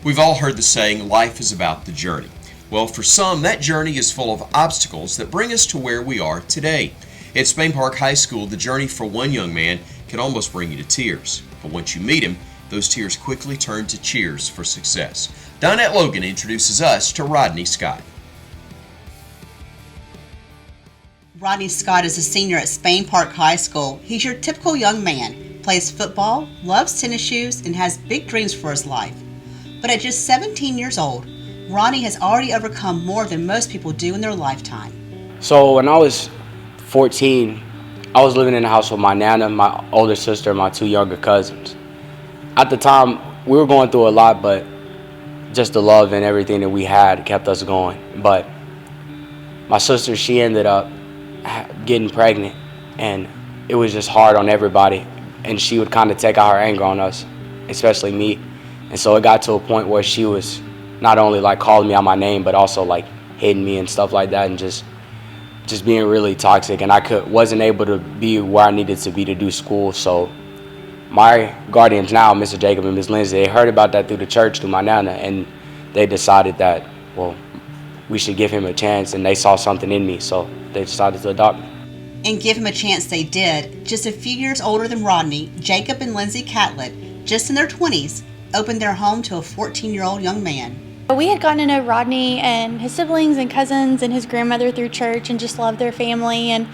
We've all heard the saying, life is about the journey. Well, for some, that journey is full of obstacles that bring us to where we are today. At Spain Park High School, the journey for one young man can almost bring you to tears. But once you meet him, those tears quickly turn to cheers for success. Donette Logan introduces us to Rodney Scott. Rodney Scott is a senior at Spain Park High School. He's your typical young man, plays football, loves tennis shoes, and has big dreams for his life. But at just 17 years old, Rodney has already overcome more than most people do in their lifetime. So when I was 14, I was living in the house with my nana, my older sister, and my two younger cousins. At the time, we were going through a lot, but just the love and everything that we had kept us going. But my sister, she ended up getting pregnant, and it was just hard on everybody. And she would kind of take out her anger on us, especially me. And so it got to a point where she was not only like calling me out my name, but also like hitting me and stuff like that, and just being really toxic. And wasn't able to be where I needed to be to do school. So my guardians now, Mr. Jacob and Ms. Lindsay, they heard about that through the church, through my nana, and they decided that, well, we should give him a chance, and they saw something in me, so they decided to adopt me. And give him a chance they did. Just a few years older than Rodney, Jacob and Lindsay Catlett, just in their 20s, opened their home to a 14-year-old young man. We had gotten to know Rodney and his siblings and cousins and his grandmother through church and just loved their family. And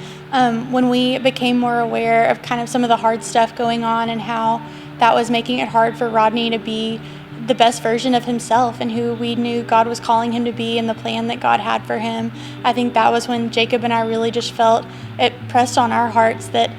when we became more aware of kind of some of the hard stuff going on and how that was making it hard for Rodney to be the best version of himself and who we knew God was calling him to be and the plan that God had for him, I think that was when Jacob and I really just felt it pressed on our hearts that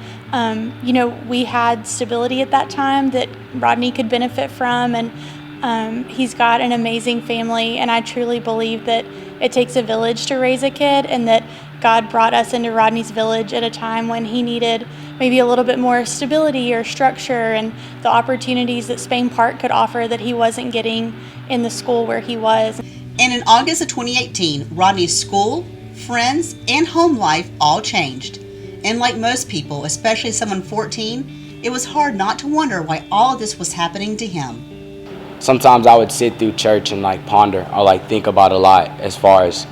we had stability at that time that Rodney could benefit from, and he's got an amazing family, and I truly believe that it takes a village to raise a kid, and that God brought us into Rodney's village at a time when he needed maybe a little bit more stability or structure and the opportunities that Spain Park could offer that he wasn't getting in the school where he was. And in August of 2018, Rodney's school, friends, and home life all changed. And like most people, especially someone 14, it was hard not to wonder why all of this was happening to him. Sometimes I would sit through church and like ponder or like think about a lot as far as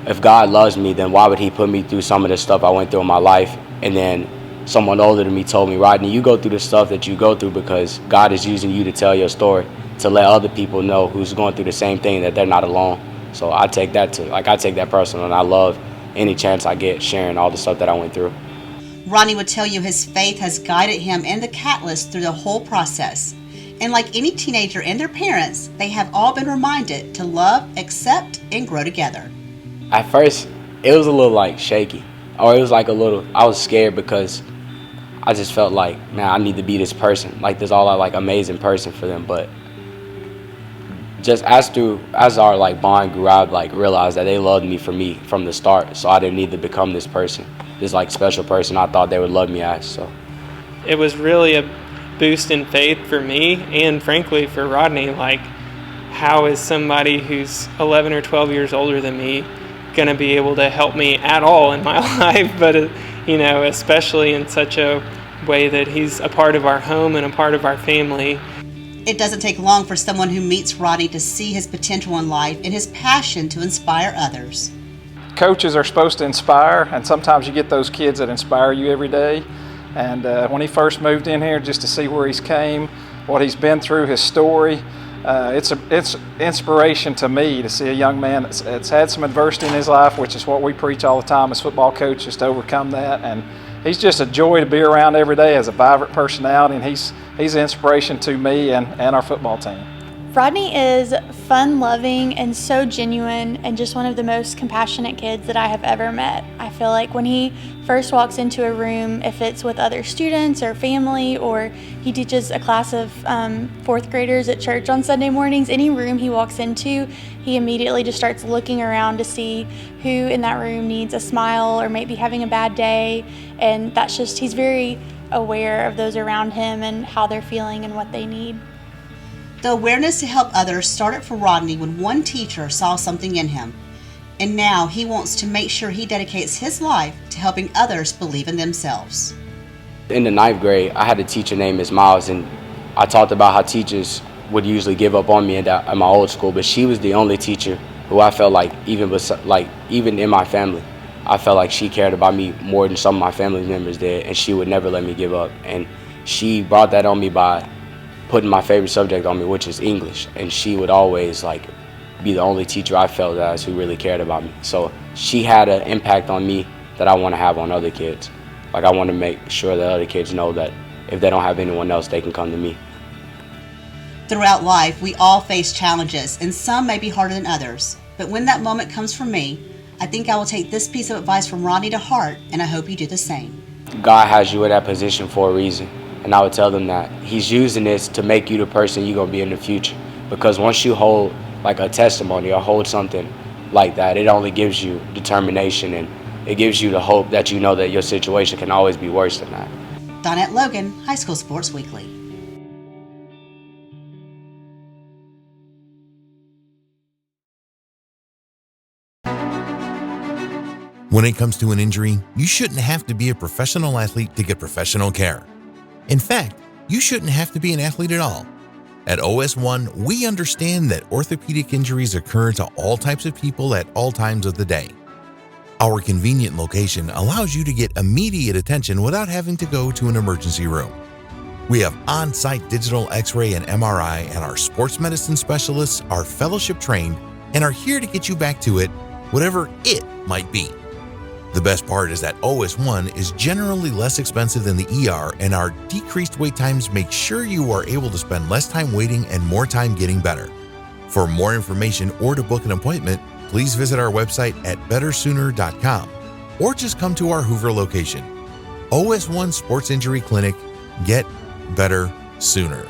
if God loves me, then why would he put me through some of the stuff I went through in my life? And then someone older than me told me, Rodney, you go through the stuff that you go through because God is using you to tell your story, to let other people know who's going through the same thing, that they're not alone. So I take that personal, and I love any chance I get sharing all the stuff that I went through. Rodney would tell you his faith has guided him and the Catletts through the whole process. And like any teenager and their parents, they have all been reminded to love, accept, and grow together. At first, it was a little like shaky, or it was like I was scared because I just felt like, man, I need to be this person, like this amazing person for them. But just as our like bond grew, I like realized that they loved me from the start, so I didn't need to become this person, this like special person I thought they would love me as. So it was really a boost in faith for me and frankly for Rodney. Like, how is somebody who's 11 or 12 years older than me going to be able to help me at all in my life, but especially in such a way that he's a part of our home and a part of our family. It doesn't take long for someone who meets Rodney to see his potential in life and his passion to inspire others. Coaches are supposed to inspire, and sometimes you get those kids that inspire you every day. And when he first moved in here, just to see where he's came, what he's been through, his story, it's inspiration to me to see a young man that's had some adversity in his life, which is what we preach all the time as football coaches, to overcome that. And he's just a joy to be around every day as a vibrant personality, and he's an inspiration to me and our football team. Rodney is fun-loving and so genuine and just one of the most compassionate kids that I have ever met. I feel like when he first walks into a room, if it's with other students or family, or he teaches a class of fourth graders at church on Sunday mornings, any room he walks into, he immediately just starts looking around to see who in that room needs a smile or maybe having a bad day. And he's very aware of those around him and how they're feeling and what they need. The awareness to help others started for Rodney when one teacher saw something in him. And now he wants to make sure he dedicates his life to helping others believe in themselves. In the 9th grade, I had a teacher named Ms. Miles, and I talked about how teachers would usually give up on me at my old school, but she was the only teacher who I felt like even in my family, I felt like she cared about me more than some of my family members did, and she would never let me give up. And she brought that on me by putting my favorite subject on me, which is English, and she would always be the only teacher I felt as who really cared about me. So she had an impact on me that I want to have on other kids. I want to make sure that other kids know that if they don't have anyone else, they can come to me. Throughout life, we all face challenges, and some may be harder than others. But when that moment comes for me, I think I will take this piece of advice from Rodney to heart, and I hope you do the same. God has you in that position for a reason, and I would tell them that He's using this to make you the person you're going to be in the future. Because once you hold a testimony or hold something like that, it only gives you determination, and it gives you the hope that you know that your situation can always be worse than that. Donette Logan, High School Sports Weekly. When it comes to an injury, you shouldn't have to be a professional athlete to get professional care. In fact, you shouldn't have to be an athlete at all. At OS1, we understand that orthopedic injuries occur to all types of people at all times of the day. Our convenient location allows you to get immediate attention without having to go to an emergency room. We have on-site digital X-ray and MRI, and our sports medicine specialists are fellowship trained and are here to get you back to it, whatever it might be. The best part is that OS1 is generally less expensive than the ER, and our decreased wait times make sure you are able to spend less time waiting and more time getting better. For more information or to book an appointment, please visit our website at bettersooner.com or just come to our Hoover location. OS1 Sports Injury Clinic. Get better sooner.